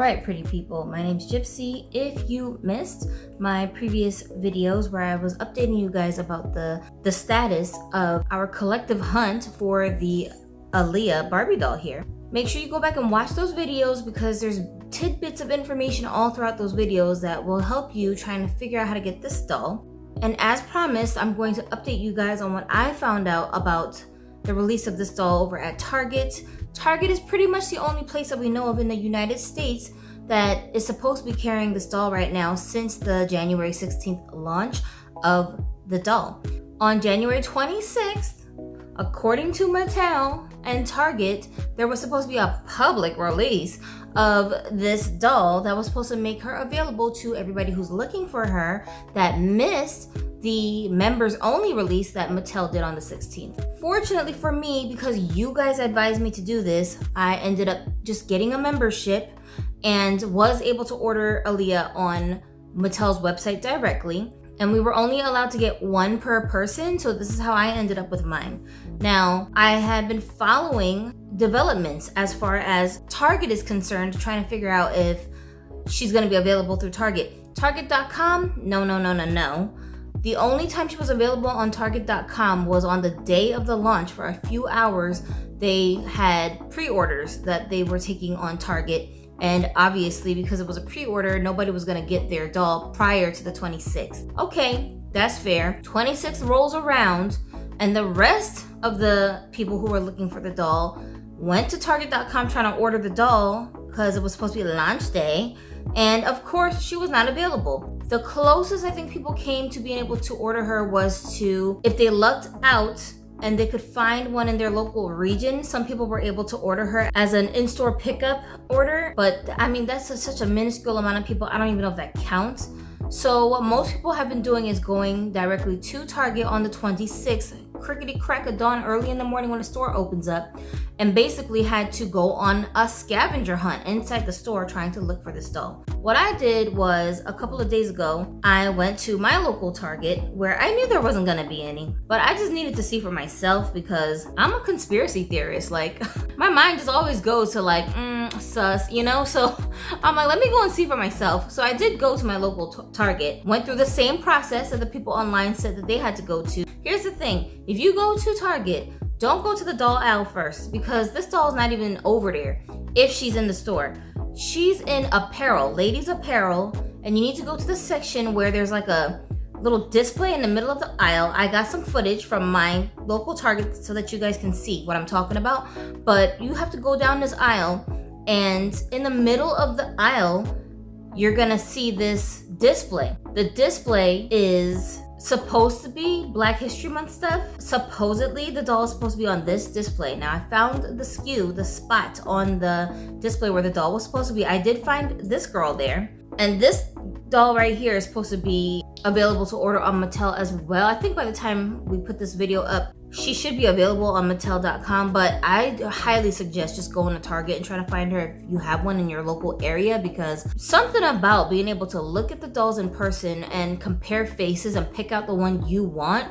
Alright, pretty people, my name's Gypsy. If you missed my previous videos where I was updating you guys about the status of our collective hunt for the AALIYAH Barbie doll here, make sure you go back and watch those videos because there's tidbits of information all throughout those videos that will help you trying to figure out how to get this doll. And as promised, I'm going to update you guys on what I found out about the release of this doll over at Target. Target is pretty much the only place that we know of in the United States that is supposed to be carrying this doll right now since the January 16th launch of the doll. On January 26th, according to Mattel and Target, there was supposed to be a public release of this doll that was supposed to make her available to everybody who's looking for her that missed the members only release that Mattel did on the 16th. Fortunately for me, because you guys advised me to do this, I ended up just getting a membership and was able to order AALIYAH on Mattel's website directly. And we were only allowed to get one per person, so this is how I ended up with mine. Now, I had been following developments as far as Target is concerned, trying to figure out if she's gonna be available through Target. Target.com, no. The only time she was available on Target.com was on the day of the launch. For a few hours, they had pre-orders that they were taking on Target. And obviously, because it was a pre-order, nobody was gonna get their doll prior to the 26th. Okay, that's fair. 26th rolls around, and the rest of the people who were looking for the doll went to Target.com trying to order the doll because it was supposed to be launch day. And of course, she was not available. The closest I think people came to being able to order her was to, if they lucked out and they could find one in their local region, some people were able to order her as an in-store pickup order. But I mean, that's such a minuscule amount of people. I don't even know if that counts. So what most people have been doing is going directly to Target on the 26th, crickety crack of dawn, early in the morning when the store opens up, and basically had to go on a scavenger hunt inside the store trying to look for this doll. What I did was, a couple of days ago, I went to my local Target where I knew there wasn't gonna be any, but I just needed to see for myself because I'm a conspiracy theorist. Like, my mind just always goes to like, sus, you know? So I'm like, let me go and see for myself. So I did go to my local Target, went through the same process that the people online said that they had to go to. Here's the thing, if you go to Target, don't go to the doll aisle first because this doll is not even over there if she's in the store. She's in apparel, ladies apparel, and you need to go to the section where there's like a little display in the middle of the aisle. I got some footage from my local Target so that you guys can see what I'm talking about, but you have to go down this aisle, and in the middle of the aisle, you're gonna see this display. The display is supposed to be Black History Month stuff. Supposedly, the doll is supposed to be on this display. Now, I found the spot on the display where the doll was supposed to be. I did find this girl there. And this doll right here is supposed to be available to order on Mattel as well. I think by the time we put this video up, she should be available on Mattel.com, but I highly suggest just going to Target and trying to find her if you have one in your local area, because something about being able to look at the dolls in person and compare faces and pick out the one you want,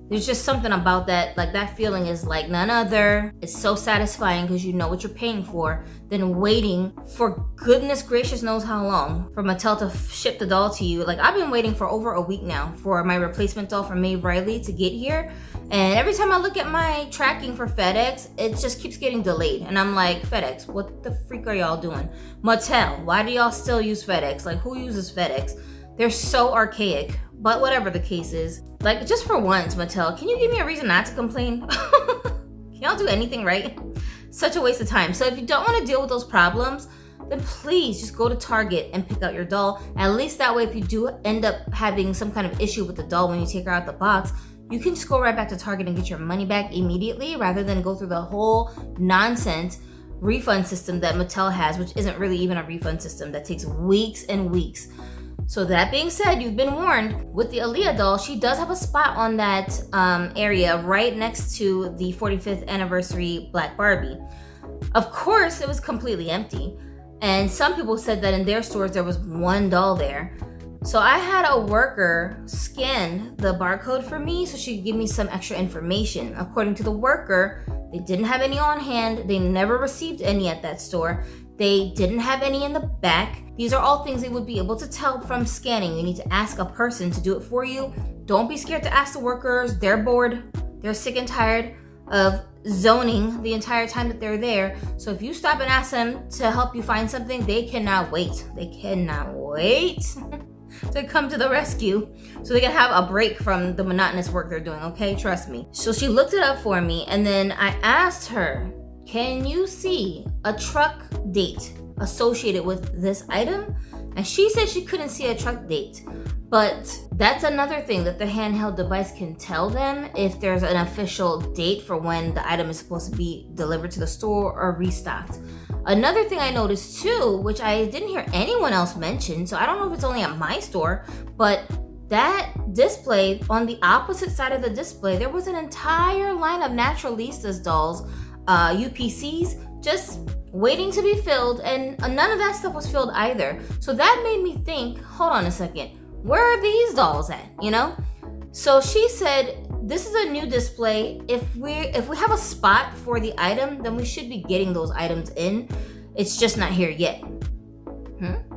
there's just something about that, like that feeling is like none other. It's so satisfying because you know what you're paying for, than waiting for goodness gracious knows how long for Mattel to ship the doll to you. Like, I've been waiting for over a week now for my replacement doll for May Riley to get here. And every time I look at my tracking for FedEx, it just keeps getting delayed. And I'm like, FedEx, what the freak are y'all doing? Mattel, why do y'all still use FedEx? Like, who uses FedEx? They're so archaic. But whatever the case is, like, just for once, Mattel, can you give me a reason not to complain? Can y'all do anything right? Such a waste of time. So if you don't want to deal with those problems, then please just go to Target and pick out your doll. At least that way, if you do end up having some kind of issue with the doll when you take her out the box, you can just go right back to Target and get your money back immediately rather than go through the whole nonsense refund system that Mattel has, which isn't really even a refund system, that takes weeks and weeks. So that being said, you've been warned. With the AALIYAH doll, she does have a spot on that area right next to the 45th anniversary Black Barbie. Of course, it was completely empty. And some people said that in their stores, there was one doll there. So I had a worker scan the barcode for me so she could give me some extra information. According to the worker, they didn't have any on hand. They never received any at that store. They didn't have any in the back. These are all things they would be able to tell from scanning. You need to ask a person to do it for you. Don't be scared to ask the workers. They're bored. They're sick and tired of zoning the entire time that they're there. So if you stop and ask them to help you find something, they cannot wait. They cannot wait to come to the rescue so they can have a break from the monotonous work they're doing, okay? Trust me. So she looked it up for me, and then I asked her, can you see a truck date associated with this item? And she said she couldn't see a truck date. But that's another thing that the handheld device can tell them, if there's an official date for when the item is supposed to be delivered to the store or restocked. Another thing I noticed too, which I didn't hear anyone else mention, so I don't know if it's only at my store, but that display, on the opposite side of the display, there was an entire line of Naturalistas dolls, UPCs, just waiting to be filled, and none of that stuff was filled either. So that made me think, hold on a second, where are these dolls at, you know? So she said, this is a new display. If we have a spot for the item, then we should be getting those items in. It's just not here yet.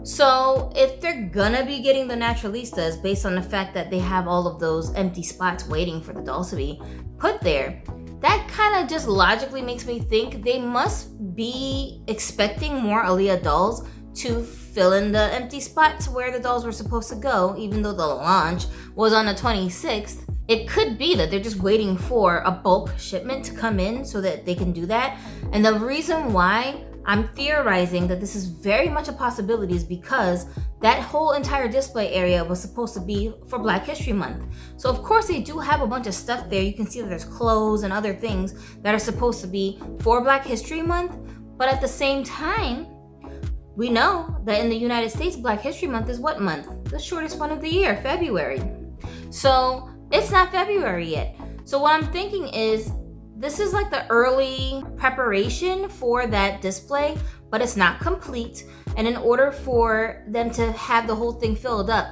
So if they're gonna be getting the Naturalistas based on the fact that they have all of those empty spots waiting for the dolls to be put there, that kind of just logically makes me think they must be expecting more AALIYAH dolls to fill in the empty spots where the dolls were supposed to go, even though the launch was on the 26th. It could be that they're just waiting for a bulk shipment to come in so that they can do that. And the reason why I'm theorizing that this is very much a possibility is because that whole entire display area was supposed to be for Black History Month. So of course they do have a bunch of stuff there. You can see that there's clothes and other things that are supposed to be for Black History Month. But at the same time, we know that in the United States, Black History Month is what month? The shortest one of the year, February. So it's not February yet. So what I'm thinking is, this is like the early preparation for that display, but it's not complete. And in order for them to have the whole thing filled up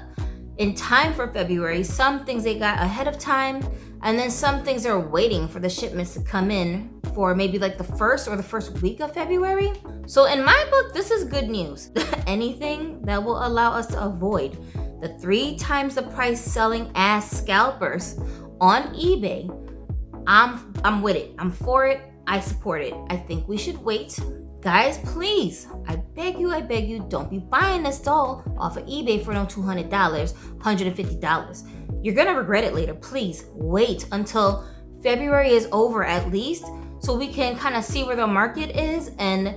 in time for February, some things they got ahead of time, and then some things are waiting for the shipments to come in for maybe like the first or the first week of February. So in my book, this is good news. Anything that will allow us to avoid the 3 times the price selling ass scalpers on eBay, I'm with it. I'm for it. I support it. I think we should wait. Guys, please, I beg you, don't be buying this doll off of eBay for no $200, $150. You're gonna regret it later. Please wait until February is over at least, so we can kind of see where the market is, and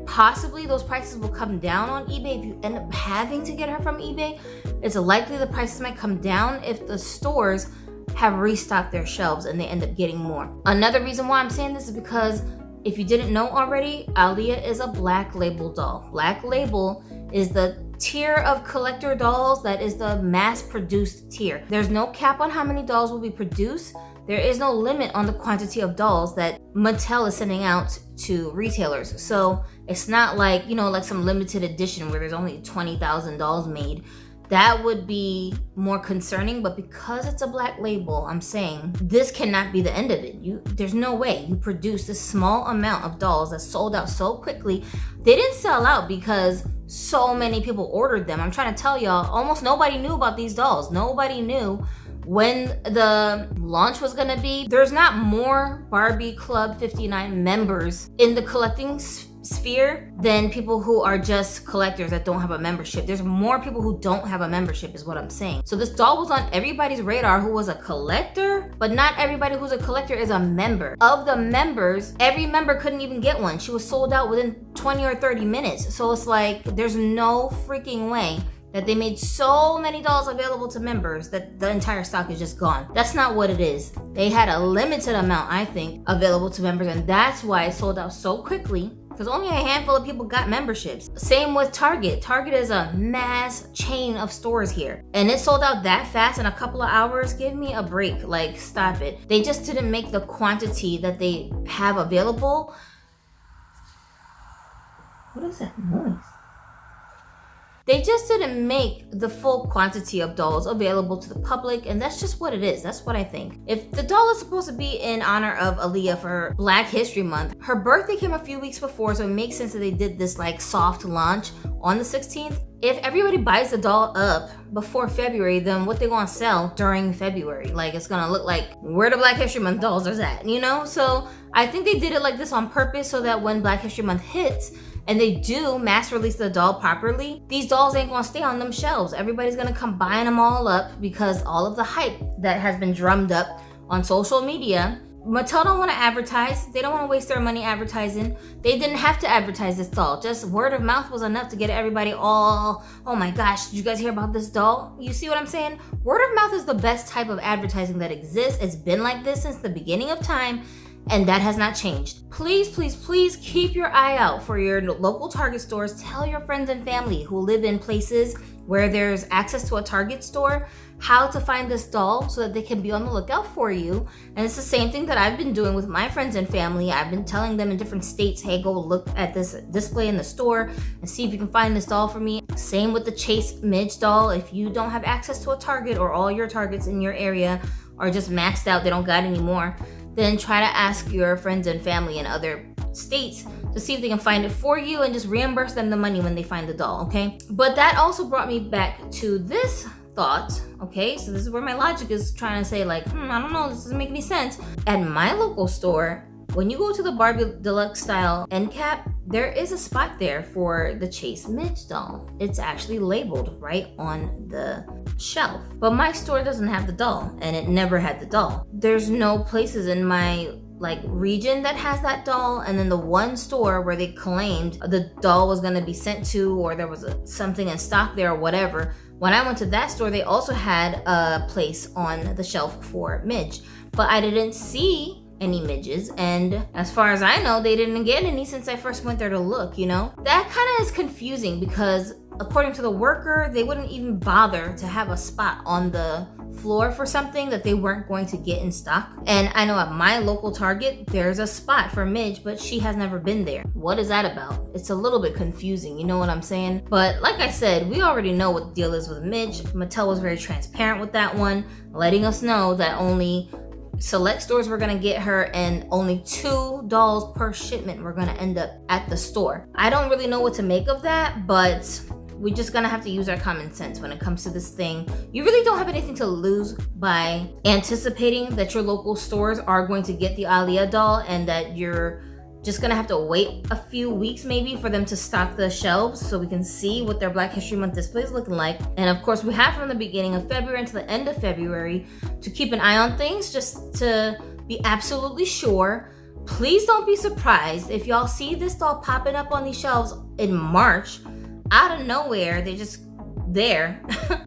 possibly those prices will come down on eBay. If you end up having to get her from eBay, it's likely the prices might come down if the stores have restocked their shelves and they end up getting more. Another reason why I'm saying this is because if you didn't know already, AALIYAH is a Black Label doll. Black Label is the tier of collector dolls that is the mass-produced tier. There's no cap on how many dolls will be produced. There is no limit on the quantity of dolls that Mattel is sending out to retailers. So it's not like, you know, like some limited edition where there's only 20,000 dolls made. That would be more concerning, but because it's a Black Label, I'm saying this cannot be the end of it. There's no way you produce this small amount of dolls that sold out so quickly. They didn't sell out because so many people ordered them. I'm trying to tell y'all, almost nobody knew about these dolls. Nobody knew when the launch was gonna be. There's not more Barbie Club 59 members in the collecting sphere than people who are just collectors that don't have a membership. There's more people who don't have a membership is what I'm saying. So this doll was on everybody's radar who was a collector, but not everybody who's a collector is a member. Of the members, every member couldn't even get one. She was sold out within 20 or 30 minutes. So it's like, there's no freaking way that they made so many dolls available to members that the entire stock is just gone. That's not what it is. They had a limited amount, I think, available to members, and that's why it sold out so quickly, because only a handful of people got memberships. Same with Target. Target is a mass chain of stores here, and it sold out that fast in a couple of hours. Give me a break. Like, stop it. They just didn't make the quantity that they have available. What is that noise? They just didn't make the full quantity of dolls available to the public, and that's just what it is. That's what I think. If the doll is supposed to be in honor of Aaliyah for Black History Month, her birthday came a few weeks before, so it makes sense that they did this like soft launch on the 16th. If everybody buys the doll up before February, then what they gonna sell during February? Like, it's gonna look like where the Black History Month dolls are at, you know? So I think they did it like this on purpose so that when Black History Month hits and they do mass release the doll properly, these dolls ain't gonna stay on them shelves. Everybody's gonna come buying them all up because all of the hype that has been drummed up on social media. Mattel don't want to advertise. They don't want to waste their money advertising. They didn't have to advertise this doll. Just word of mouth was enough to get everybody all, oh my gosh, did you guys hear about this doll? You see what I'm saying? Word of mouth is the best type of advertising that exists. It's been like this since the beginning of time, and that has not changed. Please, please, please keep your eye out for your local Target stores. Tell your friends and family who live in places where there's access to a Target store how to find this doll so that they can be on the lookout for you. And it's the same thing that I've been doing with my friends and family. I've been telling them in different states, hey, go look at this display in the store and see if you can find this doll for me. Same with the Chase Midge doll. If you don't have access to a Target or all your Targets in your area are just maxed out, they don't got any more, then try to ask your friends and family in other states to see if they can find it for you and just reimburse them the money when they find the doll, okay? But that also brought me back to this thought, okay? So this is where my logic is trying to say like, I don't know, this doesn't make any sense. At my local store, when you go to the Barbie Deluxe style end cap, there is a spot there for the Chase Midge doll. It's actually labeled right on the shelf. But my store doesn't have the doll, and it never had the doll. There's no places in my like region that has that doll, and then the one store where they claimed the doll was going to be sent to, or there was something in stock there or whatever. When I went to that store, they also had a place on the shelf for Midge, but I didn't see any midges, and as far as I know, they didn't get any since I first went there to look, you know? That kind of is confusing because according to the worker, they wouldn't even bother to have a spot on the floor for something that they weren't going to get in stock. And I know at my local Target, there's a spot for Midge, but she has never been there. What is that about? It's a little bit confusing, you know what I'm saying? But like I said, we already know what the deal is with Midge. Mattel was very transparent with that one, letting us know that only select stores were gonna get her and only 2 dolls per shipment were gonna end up at the store. I don't really know what to make of that, but we're just gonna have to use our common sense when it comes to this thing. You really don't have anything to lose by anticipating that your local stores are going to get the AALIYAH doll and that you're just gonna have to wait a few weeks maybe for them to stock the shelves so we can see what their Black History Month display is looking like. And of course, we have from the beginning of February until the end of February to keep an eye on things just to be absolutely sure. Please don't be surprised if y'all see this doll popping up on these shelves in March out of nowhere. They just there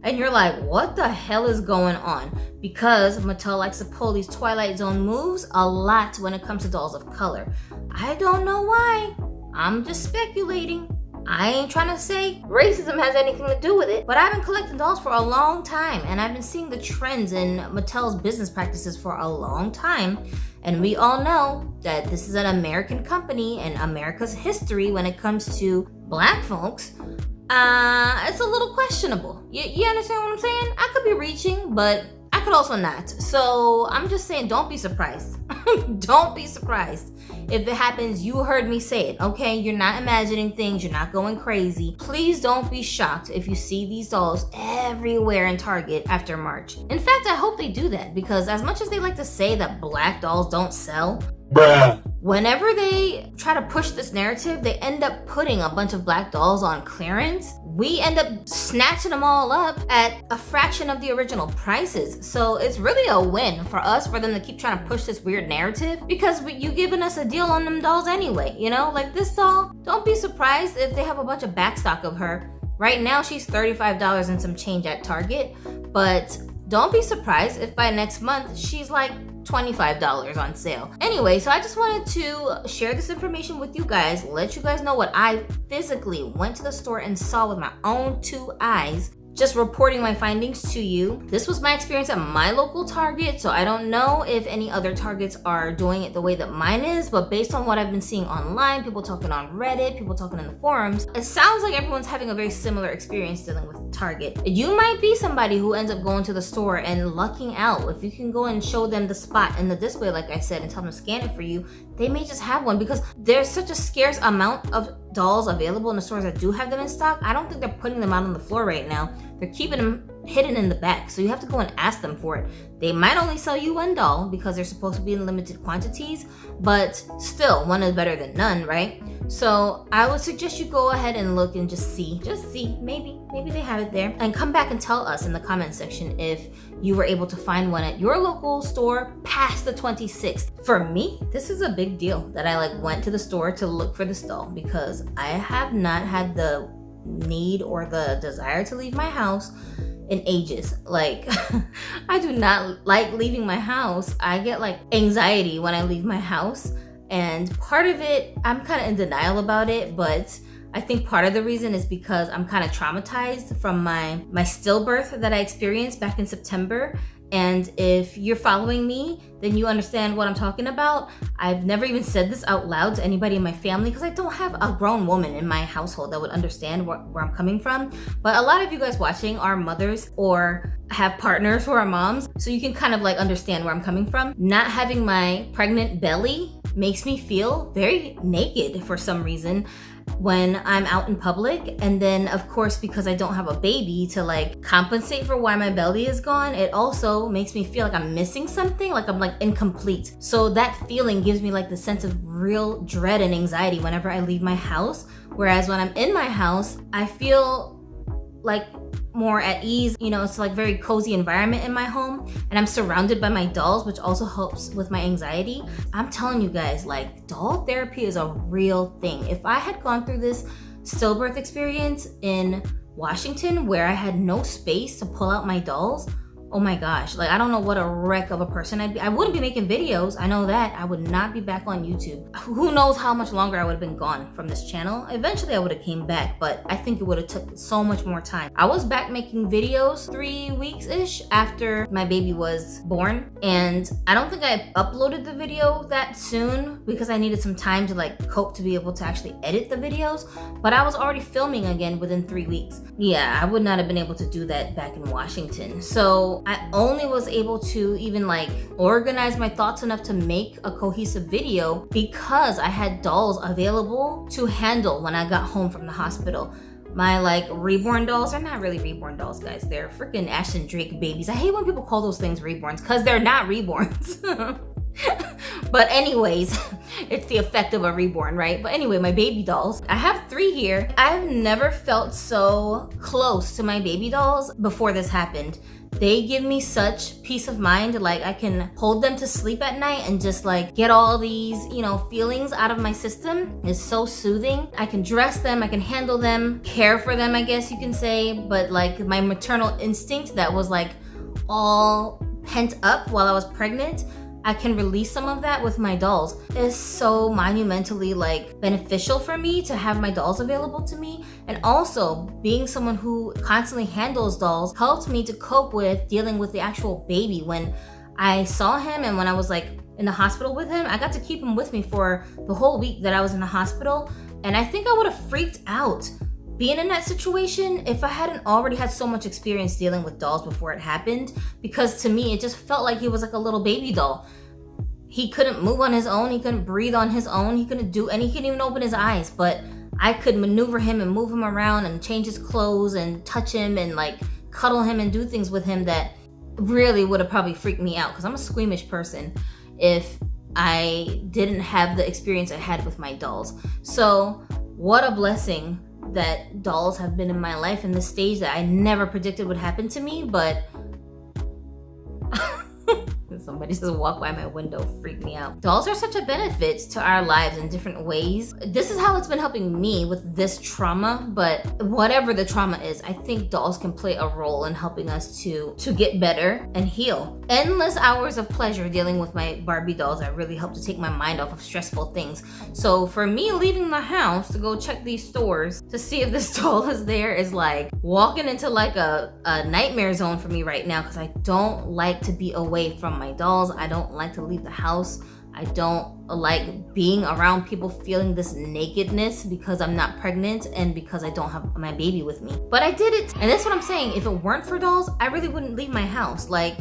and you're like, what the hell is going on? Because Mattel likes to pull these Twilight Zone moves a lot when it comes to dolls of color. I don't know why. I'm just speculating. I ain't trying to say racism has anything to do with it, but I've been collecting dolls for a long time, and I've been seeing the trends in Mattel's business practices for a long time. And we all know that this is an American company and America's history when it comes to Black folks. It's a little questionable. You understand what I'm saying? I could be reaching, but I could also not. So I'm just saying, don't be surprised. Don't be surprised. If it happens, you heard me say it, okay? You're not imagining things. You're not going crazy. Please don't be shocked if you see these dolls everywhere in Target after March. In fact, I hope they do that because as much as they like to say that Black dolls don't sell, bruh, whenever they try to push this narrative, they end up putting a bunch of Black dolls on clearance. We end up snatching them all up at a fraction of the original prices. So it's really a win for us, for them to keep trying to push this weird narrative because you giving us a deal on them dolls anyway, you know? Like this doll, don't be surprised if they have a bunch of backstock of her. Right now, she's $35 and some change at Target, but don't be surprised if by next month, she's like $25 on sale. Anyway, so I just wanted to share this information with you guys, let you guys know what I physically went to the store and saw with my own 2 eyes just reporting my findings to you. This was my experience at my local Target, so I don't know if any other Targets are doing it the way that mine is, but based on what I've been seeing online, people talking on Reddit, people talking in the forums, it sounds like everyone's having a very similar experience dealing with Target. You might be somebody who ends up going to the store and lucking out. If you can go and show them the spot in the display, like I said, and tell them to scan it for you, they may just have one, because there's such a scarce amount of dolls available in the stores that do have them in stock. I don't think they're putting them out on the floor right now. They're keeping them hidden in the back, so you have to go and ask them for it. They might only sell you one doll because they're supposed to be in limited quantities, but still, one is better than none, right? So I would suggest you go ahead and look and just see, maybe they have it there, and come back and tell us in the comment section if you were able to find one at your local store past the 26th. For me, this is a big deal that I went to the store to look for this doll, because I have not had the need or the desire to leave my house in ages. I do not like leaving my house. I get anxiety when I leave my house, and part of it, I'm kind of in denial about it, but I think part of the reason is because I'm kind of traumatized from my stillbirth that I experienced back in September. And if you're following me, then you understand what I'm talking about. I've never even said this out loud to anybody in my family, because I don't have a grown woman in my household that would understand where I'm coming from. But a lot of you guys watching are mothers or have partners who are moms, so you can kind of understand where I'm coming from. Not having my pregnant belly makes me feel very naked for some reason when I'm out in public. And then of course, because I don't have a baby to compensate for why my belly is gone, it also makes me feel like I'm missing something, like I'm incomplete. So that feeling gives me the sense of real dread and anxiety whenever I leave my house. Whereas when I'm in my house, I feel more at ease. It's very cozy environment in my home, and I'm surrounded by my dolls, which also helps with my anxiety. I'm telling you guys, doll therapy is a real thing. If I had gone through this stillbirth experience in Washington where I had no space to pull out my dolls, oh my gosh, I don't know what a wreck of a person I'd be. I wouldn't be making videos, I know that. I would not be back on YouTube. Who knows how much longer I would have been gone from this channel. Eventually I would have came back, but I think it would have took so much more time. I was back making videos 3 weeks-ish after my baby was born, and I don't think I uploaded the video that soon because I needed some time to cope to be able to actually edit the videos, but I was already filming again within 3 weeks. Yeah, I would not have been able to do that back in Washington. So I only was able to even organize my thoughts enough to make a cohesive video because I had dolls available to handle when I got home from the hospital. My reborn dolls are not really reborn dolls, guys. They're freaking Ashton Drake babies. I hate when people call those things reborns because they're not reborns. But anyways, it's the effect of a reborn, right? But anyway, my baby dolls, I have 3 here. I've never felt so close to my baby dolls before this happened. They give me such peace of mind. I can hold them to sleep at night and just get all these, feelings out of my system. It's so soothing. I can dress them, I can handle them, care for them, I guess you can say. But my maternal instinct that was all pent up while I was pregnant, I can release some of that with my dolls. It's so monumentally beneficial for me to have my dolls available to me. And also being someone who constantly handles dolls helped me to cope with dealing with the actual baby. When I saw him and when I was in the hospital with him, I got to keep him with me for the whole week that I was in the hospital. And I think I would have freaked out being in that situation if I hadn't already had so much experience dealing with dolls before it happened, because to me it just felt like he was a little baby doll. He couldn't move on his own, he couldn't breathe on his own, he couldn't even open his eyes, but I could maneuver him and move him around and change his clothes and touch him and cuddle him and do things with him that really would have probably freaked me out, because I'm a squeamish person if I didn't have the experience I had with my dolls. So what a blessing that dolls have been in my life in this stage that I never predicted would happen to me. But this Somebody just walked by my window, freaked me out. Dolls are such a benefit to our lives in different ways. This is how it's been helping me with this trauma, but whatever the trauma is, I think dolls can play a role in helping us to get better and heal. Endless hours of pleasure dealing with my Barbie dolls that really help to take my mind off of stressful things. So for me, leaving the house to go check these stores to see if this doll is there is like walking into like a nightmare zone for me right now, because I don't like to be away from my dolls. I don't like to leave the house. I don't like being around people feeling this nakedness because I'm not pregnant and because I don't have my baby with me. But I did it, and that's what I'm saying. If it weren't for dolls, I really wouldn't leave my house. Like,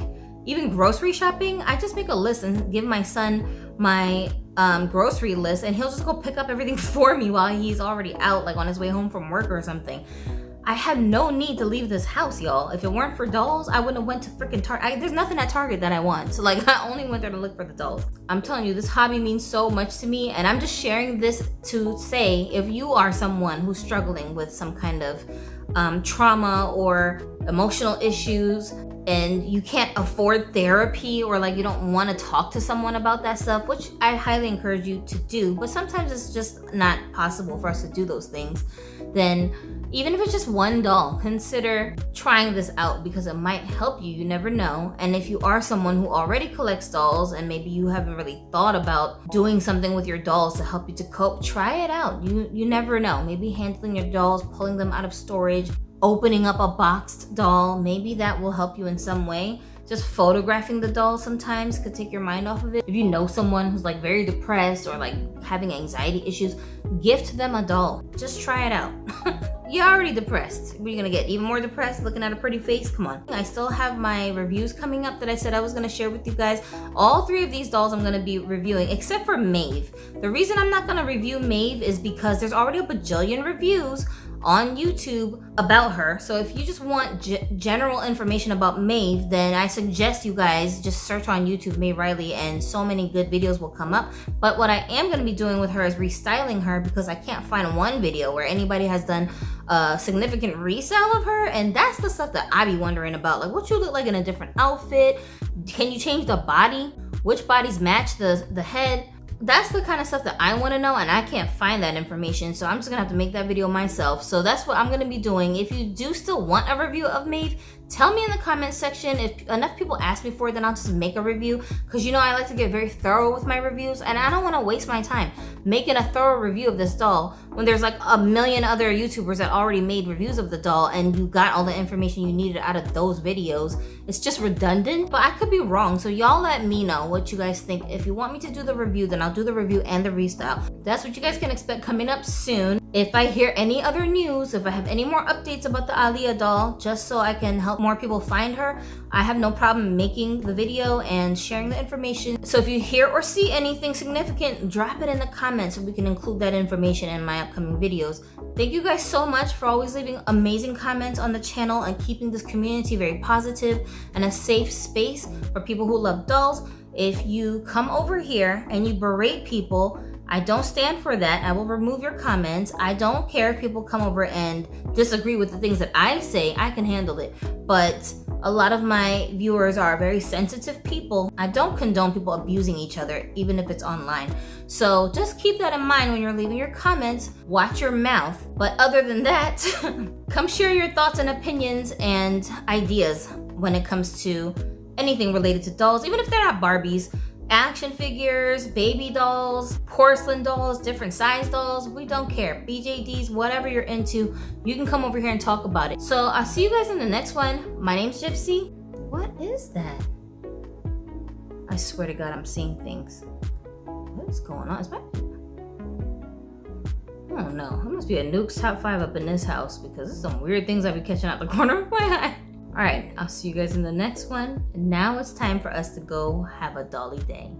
even grocery shopping, I just make a list and give my son my grocery list, and he'll just go pick up everything for me while he's already out, like on his way home from work or something. I had no need to leave this house, y'all. If it weren't for dolls, I wouldn't have went to freaking Target. There's nothing at Target that I want. So like, I only went there to look for the dolls. I'm telling you, this hobby means so much to me, and I'm just sharing this to say, if you are someone who's struggling with some kind of trauma or emotional issues, and you can't afford therapy, or like you don't want to talk to someone about that stuff, which I highly encourage you to do, but sometimes it's just not possible for us to do those things, then even if it's just one doll, consider trying this out, because it might help you. You never know. And if you are someone who already collects dolls and maybe you haven't really thought about doing something with your dolls to help you to cope, try it out. You never know. Maybe handling your dolls, pulling them out of storage, opening up a boxed doll, maybe that will help you in some way. Just photographing the doll sometimes could take your mind off of it. If you know someone who's like very depressed or like having anxiety issues, gift them a doll. Just try it out. You're already depressed. What are you gonna get? Even more depressed looking at a pretty face? Come on. I still have my reviews coming up that I said I was gonna share with you guys. All 3 of these dolls I'm gonna be reviewing, except for Maeve. The reason I'm not gonna review Maeve is because there's already a bajillion reviews on YouTube about her. So if you just want general information about Maeve, then I suggest you guys just search on YouTube Maeve Riley, and so many good videos will come up. But what I am going to be doing with her is restyling her, because I can't find one video where anybody has done a significant resale of her, and that's the stuff that I be wondering about. Like, what you look like in a different outfit? Can you change the body? Which bodies match the head? That's the kind of stuff that I want to know, and I can't find that information, so I'm just gonna have to make that video myself. So that's what I'm gonna be doing. If you do still want a review of Maeve, tell me in the comment section. If enough people ask me for it, then I'll just make a review, because you know I like to get very thorough with my reviews, and I don't want to waste my time making a thorough review of this doll when there's like a million other YouTubers that already made reviews of the doll, and you got all the information you needed out of those videos. It's just redundant, but I could be wrong. So y'all let me know what you guys think. If you want me to do the review, then I'll do the review and the restyle. That's what you guys can expect coming up soon. If I hear any other news, if I have any more updates about the Aaliyah doll, just so I can help more people find her, I have no problem making the video and sharing the information. So if you hear or see anything significant, drop it in the comments so we can include that information in my upcoming videos. Thank you guys so much for always leaving amazing comments on the channel and keeping this community very positive and a safe space for people who love dolls. If you come over here and you berate people, I don't stand for that. I will remove your comments. I don't care if people come over and disagree with the things that I say. I can handle it. But a lot of my viewers are very sensitive people. I don't condone people abusing each other, even if it's online. So just keep that in mind when you're leaving your comments. Watch your mouth. But other than that, come share your thoughts and opinions and ideas when it comes to anything related to dolls, even if they're not Barbies. Action figures, baby dolls, porcelain dolls, different size dolls, we don't care. BJDs, whatever you're into, you can come over here and talk about it. So I'll see you guys in the next one. My name's Gypsy. What is that? I swear to God, I'm seeing things. What is going on? Is that? I don't know. It must be a Nuke's top 5 up in this house, because there's some weird things I be catching out the corner of my eye. All right, I'll see you guys in the next one. And now it's time for us to go have a dolly day.